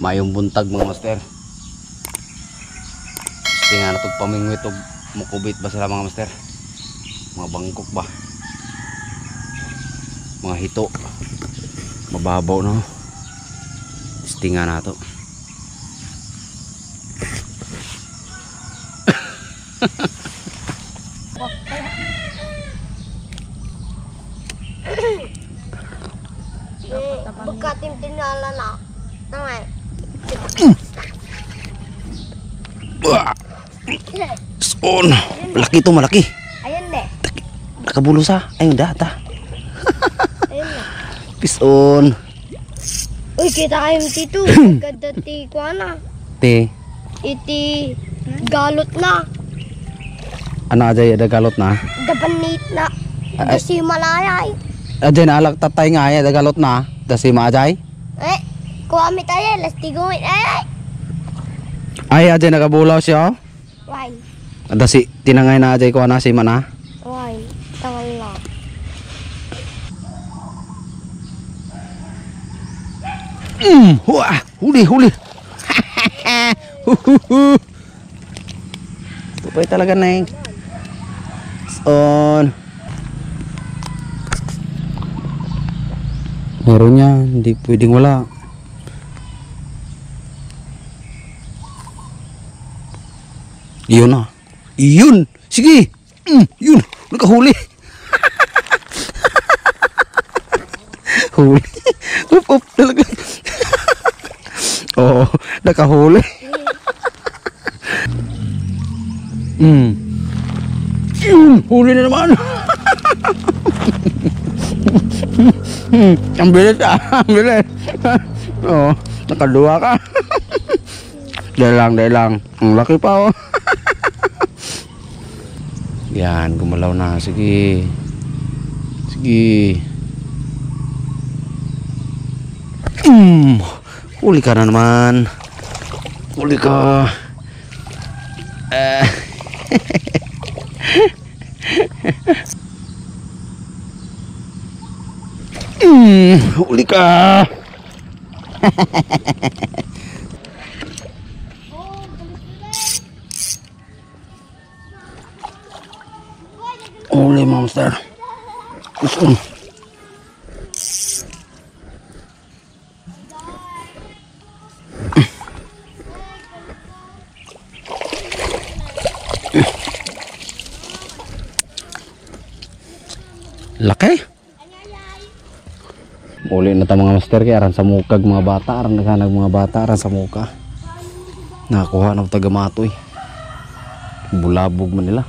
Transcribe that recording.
Mayong buntag mga master. Tingnan na ito pamingwit o mukubit ba sila mga master. Mga bangkok ba, mga hito, mababaw no. Tingnan na ito. Pagkatim tinala na. Tama. Son, malaki to, malaki. Ayan deh. Nakabulo sa. Ayun data. Ayan na. Pison. Uy, kita kayo dito. Ganda ti kuana. Te. Iti galot na. Ano aja ada galot na? Dapanit na. Kasi malayay. Aja na alag tatay nga ay ada galot na. Dasi maajay. Kuha mi tayo. Lastigumit. Ay aja nakabulaw siya. Why? Dasi tinangay na aja ko na si mana. Why? Tangal lang. Wah, huli. Tupay talaga neng. On. Meron niya, hindi pwedeng wala. Iyon na. Iyon. Sige. Yun. Nakahuli. Huli. Up talaga. Oo, nakahuli. Huli na naman. Ang bilis ang bilis. Oo, nakaduwa ka. Dahil lang. Ang laki pa oh. Yan, gumalaw na. Sige. Huli ka na naman. Huli ka. Huli ka. Huli monster. Usun. Laki. Uli na ta mga master kaya aran sa mukag mga bata, aran naghanag mga bata aran sa muka. Nakakuha na taga matoy. Bulabog man nila.